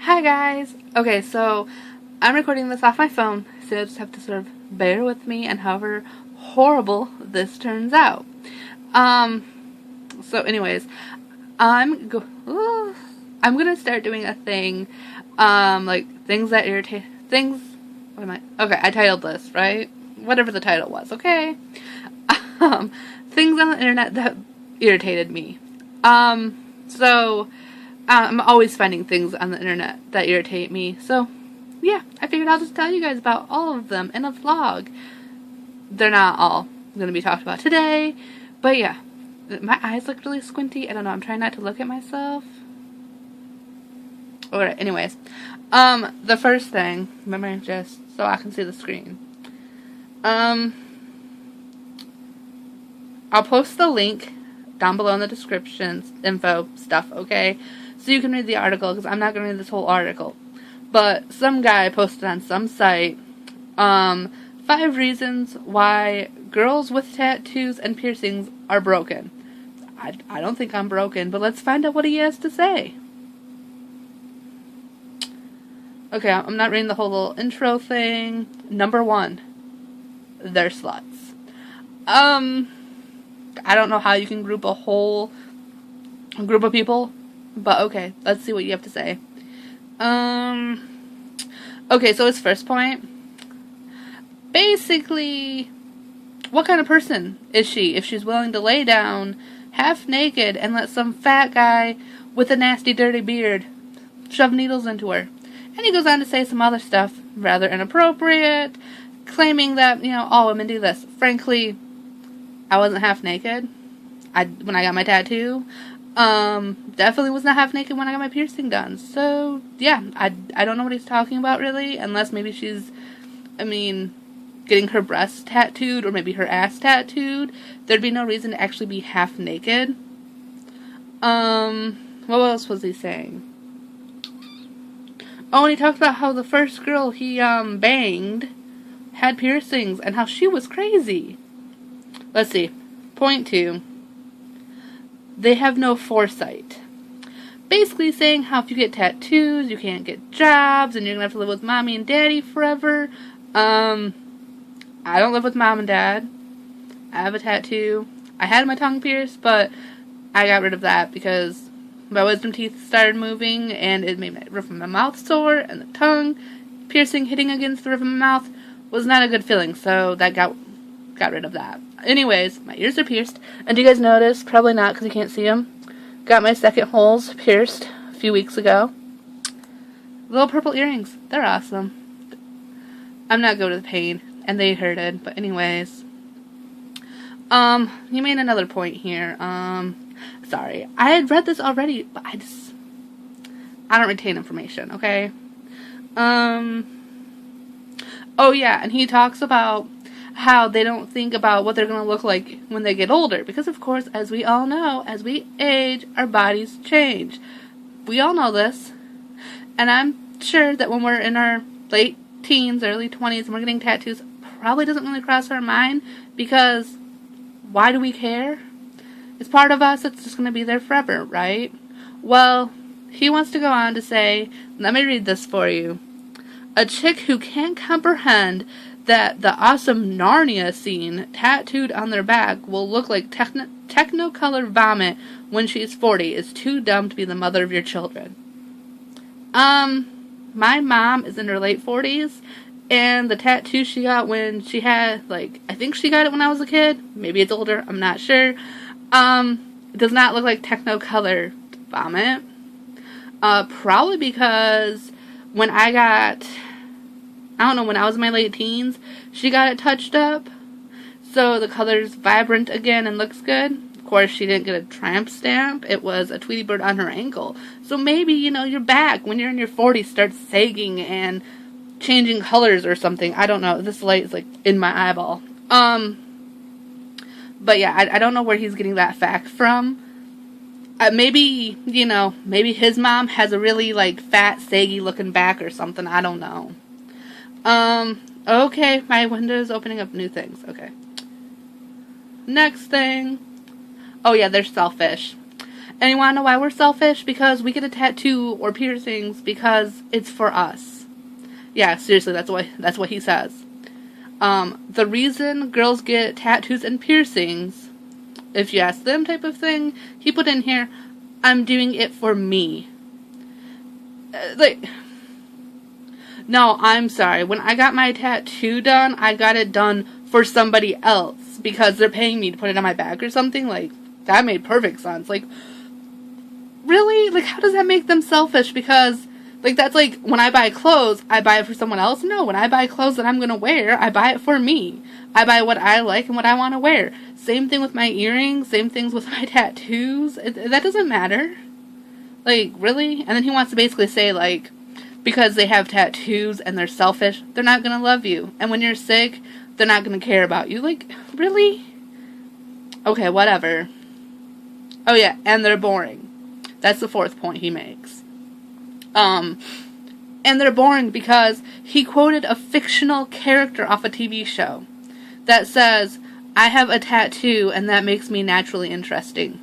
Hi guys! Okay, so I'm recording this off my phone, so you'll just have to sort of bear with me and however horrible this turns out. Um, so anyways, I'm gonna start doing a thing, like things that irritate, okay, I titled this, right? Whatever the title was, okay? Things on the internet that irritated me. So, I'm always finding things on the internet that irritate me. So, yeah, I figured I'll just tell you guys about all of them in a vlog. They're not all going to be talked about today, but yeah. My eyes look really squinty. I don't know. I'm trying not to look at myself. Alright, anyways. The first thing, remember, just so I can see the screen. I'll post the link down below in the description, info stuff, okay? So you can read the article, because I'm not going to read this whole article. But some guy posted on some site, 5 reasons why girls with tattoos and piercings are broken. I don't think I'm broken, but let's find out what he has to say. Okay, I'm not reading the whole little intro thing. Number 1, they're sluts. I don't know how you can group a whole group of people, but okay, let's see what you have to say. Okay, so his first point. Basically, what kind of person is she if she's willing to lay down half naked and let some fat guy with a nasty dirty beard shove needles into her? And he goes on to say some other stuff rather inappropriate, claiming that, all women do this. Frankly, I wasn't half naked when I got my tattoo. Definitely was not half naked when I got my piercing done. So, yeah, I don't know what he's talking about, really, unless maybe she's, getting her breasts tattooed or maybe her ass tattooed. There'd be no reason to actually be half naked. What else was he saying? Oh, and he talked about how the first girl he, banged had piercings and how she was crazy. Let's see. Point 2. They have no foresight. Basically saying how if you get tattoos, you can't get jobs, and you're gonna have to live with mommy and daddy forever. I don't live with mom and dad. I have a tattoo. I had my tongue pierced, but I got rid of that because my wisdom teeth started moving, and it made my roof of my mouth sore, and the tongue piercing hitting against the roof of my mouth was not a good feeling, so that got rid of that. Anyways, my ears are pierced, and do you guys notice? Probably not, because you can't see them. Got my second holes pierced a few weeks ago. Little purple earrings. They're awesome. I'm not good with pain, and they hurted, but anyways. He made another point here. Sorry. I had read this already, but I don't retain information, okay? Oh yeah, and he talks about how they don't think about what they're going to look like when they get older. Because, of course, as we all know, as we age, our bodies change. We all know this. And I'm sure that when we're in our late teens, early 20s, and we're getting tattoos, probably doesn't really cross our mind. Because why do we care? It's part of us. It's just going to be there forever, right? Well, he wants to go on to say, let me read this for you. A chick who can't comprehend that the awesome Narnia scene tattooed on their back will look like technicolor vomit when she's 40 is too dumb to be the mother of your children. My mom is in her late 40s, and the tattoo she got when she had, I think she got it when I was a kid. Maybe it's older, I'm not sure. It does not look like technicolor vomit. Probably because when I was in my late teens, she got it touched up, so the color's vibrant again and looks good. Of course, she didn't get a tramp stamp. It was a Tweety bird on her ankle. So maybe, your back, when you're in your 40s, starts sagging and changing colors or something. I don't know. This light is, in my eyeball. But yeah, I don't know where he's getting that fact from. Maybe, maybe his mom has a really, fat, saggy-looking back or something. I don't know. Okay, my window's opening up new things. Okay. Next thing. Oh, yeah, they're selfish. And you want to know why we're selfish? Because we get a tattoo or piercings because it's for us. Yeah, seriously, that's what he says. The reason girls get tattoos and piercings, if you ask them type of thing, he put in here, I'm doing it for me. No, I'm sorry. When I got my tattoo done, I got it done for somebody else because they're paying me to put it on my back or something. Like, that made perfect sense. Like, really? Like, how does that make them selfish? Because, like, that's like, when I buy clothes, I buy it for someone else? No, when I buy clothes that I'm going to wear, I buy it for me. I buy what I like and what I want to wear. Same thing with my earrings, same things with my tattoos. That doesn't matter. Like, really? And then he wants to basically say, like, because they have tattoos and they're selfish, they're not going to love you. And when you're sick, they're not going to care about you. Like, really? Okay, whatever. Oh yeah, and they're boring. That's the fourth point he makes. And they're boring because he quoted a fictional character off a TV show that says, I have a tattoo and that makes me naturally interesting.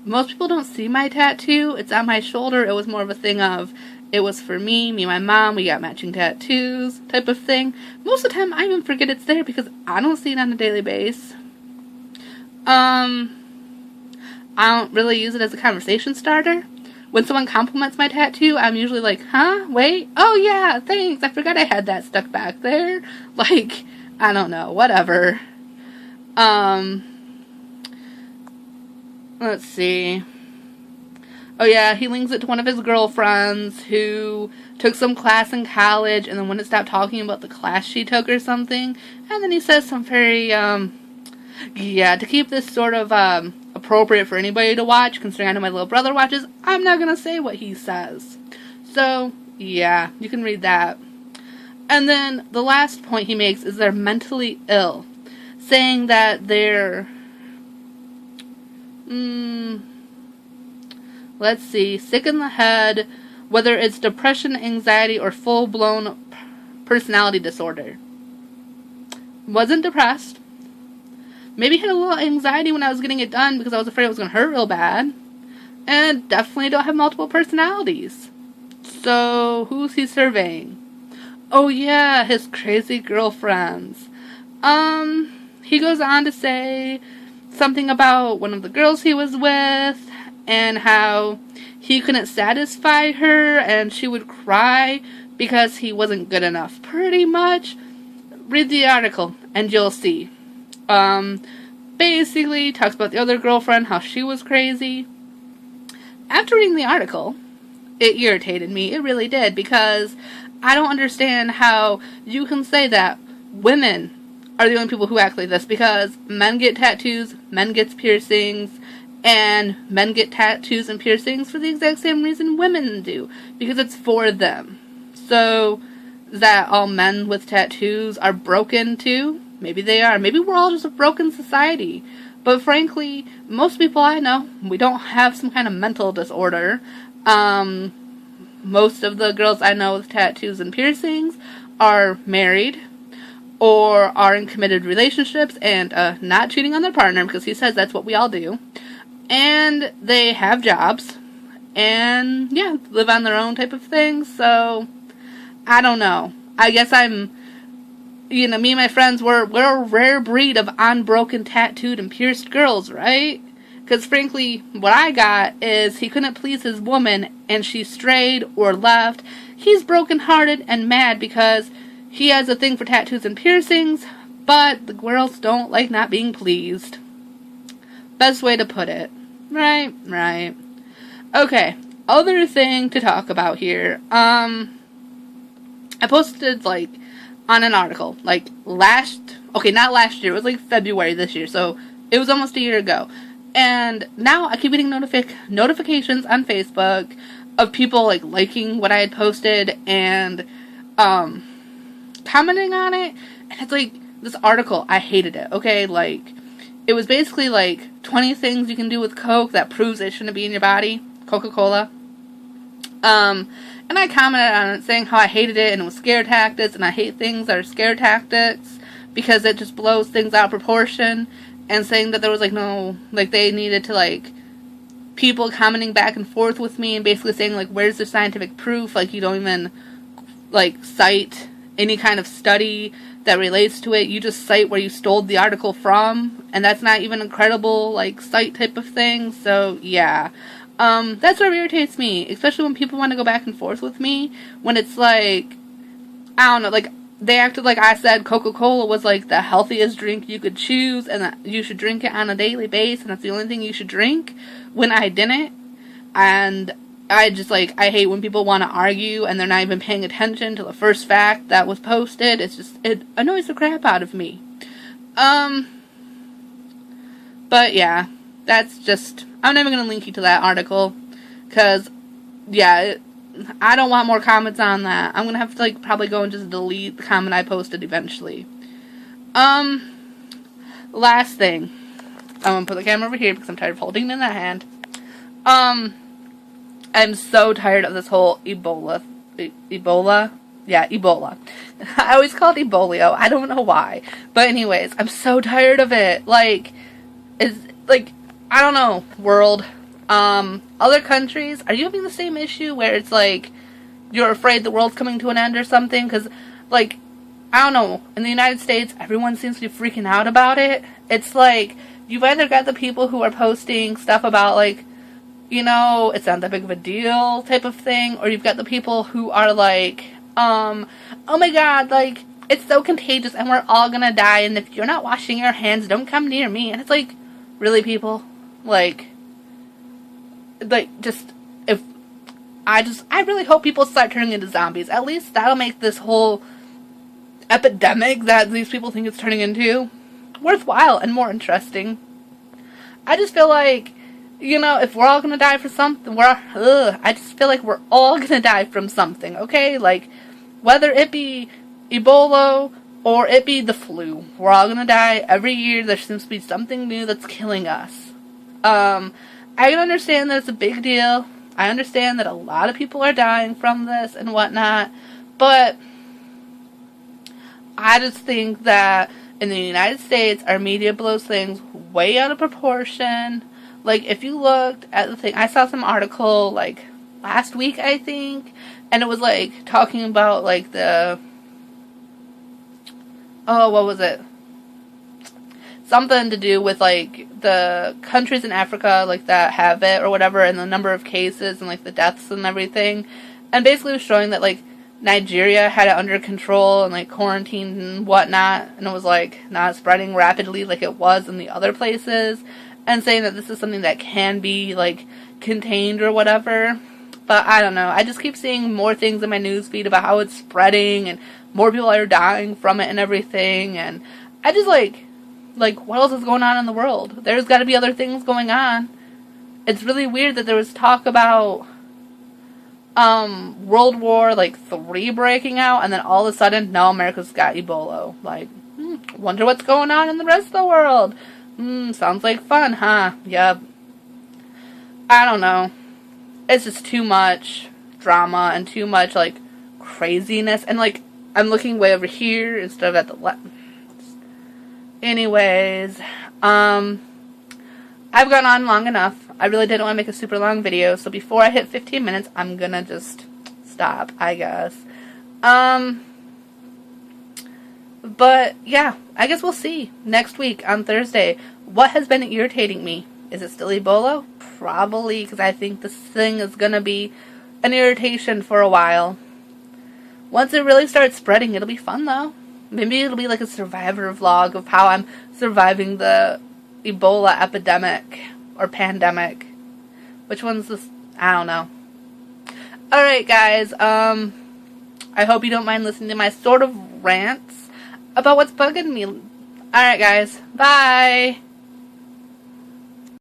Most people don't see my tattoo. It's on my shoulder. It was more of a thing of, it was for me and my mom, we got matching tattoos type of thing. Most of the time I even forget it's there because I don't see it on a daily basis. I don't really use it as a conversation starter. When someone compliments my tattoo, I'm usually like, huh? Wait? Oh yeah, thanks. I forgot I had that stuck back there. Like, I don't know. Whatever. Let's see. Oh yeah, he links it to one of his girlfriends who took some class in college and then wouldn't stop talking about the class she took or something. And then he says some very, yeah, to keep this sort of, appropriate for anybody to watch, considering I know my little brother watches, I'm not gonna say what he says. So, yeah, you can read that. And then the last point he makes is they're mentally ill, saying that they're, let's see, sick in the head, whether it's depression, anxiety, or full-blown personality disorder. Wasn't depressed. Maybe had a little anxiety when I was getting it done because I was afraid it was going to hurt real bad. And definitely don't have multiple personalities. So, who's he surveying? Oh yeah, his crazy girlfriends. He goes on to say something about one of the girls he was with and how he couldn't satisfy her and she would cry because he wasn't good enough. Pretty much. Read the article and you'll see. Basically talks about the other girlfriend, how she was crazy. After reading the article, it irritated me. It really did, because I don't understand how you can say that women are the only people who act like this, because men get tattoos, men get piercings, and men get tattoos and piercings for the exact same reason women do, because it's for them. So, is that all men with tattoos are broken too? Maybe they are. Maybe we're all just a broken society. But frankly, most people I know, we don't have some kind of mental disorder. Most of the girls I know with tattoos and piercings are married or are in committed relationships and not cheating on their partner, because he says that's what we all do. And they have jobs and, yeah, live on their own type of thing. So, I don't know. I guess me and my friends, we're a rare breed of unbroken, tattooed, and pierced girls, right? Because frankly, what I got is he couldn't please his woman, and she strayed or left. He's brokenhearted and mad because he has a thing for tattoos and piercings, but the girls don't like not being pleased. Best way to put it. Right. Okay, other thing to talk about here. I posted, on an article, not last year, it was February this year, so it was almost a year ago. And now I keep getting notifications on Facebook of people liking what I had posted and commenting on it. And it's this article, I hated it, okay? It was basically 20 things you can do with Coke that proves it shouldn't be in your body. Coca-Cola. And I commented on it saying how I hated it and it was scare tactics, and I hate things that are scare tactics because it just blows things out of proportion, and saying that there was no, they needed to people commenting back and forth with me and basically saying, like, where's the scientific proof? Like, you don't even, like, cite any kind of study that relates to it. You just cite where you stole the article from, and that's not even a credible, like, cite type of thing. So, yeah. That's what irritates me, especially when people want to go back and forth with me, when it's like, I don't know, like, they acted like I said Coca-Cola was, like, the healthiest drink you could choose, and that you should drink it on a daily basis, and that's the only thing you should drink, when I didn't. And I just, like, I hate when people want to argue, and they're not even paying attention to the first fact that was posted. It's just, it annoys the crap out of me. But yeah, that's just, I'm never going to link you to that article, because, yeah, I don't want more comments on that. I'm going to have to, like, probably go and just delete the comment I posted eventually. Last thing. I'm going to put the camera over here because I'm tired of holding it in that hand. I'm so tired of this whole Ebola? Yeah, Ebola. I always call it Ebolio. I don't know why. But anyways, I'm so tired of it. Like, it's, like, I don't know, world. Other countries, are you having the same issue where it's like, you're afraid the world's coming to an end or something? Because, like, I don't know, in the United States, everyone seems to be freaking out about it. It's like, you've either got the people who are posting stuff about, like, you know, it's not that big of a deal type of thing, or you've got the people who are like, oh my god, like, it's so contagious and we're all gonna die, and if you're not washing your hands, don't come near me. And it's like, really, people? Like, just, if, I really hope people start turning into zombies. At least that'll make this whole epidemic that these people think it's turning into worthwhile and more interesting. I just feel like, you know, if we're all gonna die for something, I just feel like we're all gonna die from something, okay? Like, whether it be Ebola or it be the flu, we're all gonna die. Every year there seems to be something new that's killing us. I can understand that it's a big deal. I understand that a lot of people are dying from this and whatnot, but I just think that in the United States, our media blows things way out of proportion. Like, if you looked at the thing, I saw some article, like, last week, I think, and it was, like, talking about, like, what was it? Something to do with, like, the countries in Africa, like, that have it or whatever, and the number of cases and, like, the deaths and everything. And basically it was showing that, like, Nigeria had it under control and, like, quarantined and whatnot, and it was, like, not spreading rapidly like it was in the other places, and saying that this is something that can be, like, contained or whatever. But I don't know. I just keep seeing more things in my newsfeed about how it's spreading and more people are dying from it and everything, and I just, like, what else is going on in the world? There's got to be other things going on. It's really weird that there was talk about World War, like, 3 breaking out, and then all of a sudden, no, America's got Ebola. Like, wonder what's going on in the rest of the world. Sounds like fun, huh? Yep. I don't know. It's just too much drama and too much, like, craziness. And, like, I'm looking way over here instead of at the left. Anyways, I've gone on long enough. I really didn't want to make a super long video, so before I hit 15 minutes, I'm gonna just stop, I guess. But, yeah, I guess we'll see next week on Thursday. What has been irritating me? Is it still Ebola? Probably, because I think this thing is gonna be an irritation for a while. Once it really starts spreading, it'll be fun, though. Maybe it'll be like a survivor vlog of how I'm surviving the Ebola epidemic or pandemic. Which one's this? I don't know. Alright, guys. I hope you don't mind listening to my sort of rants about what's bugging me. Alright, guys. Bye.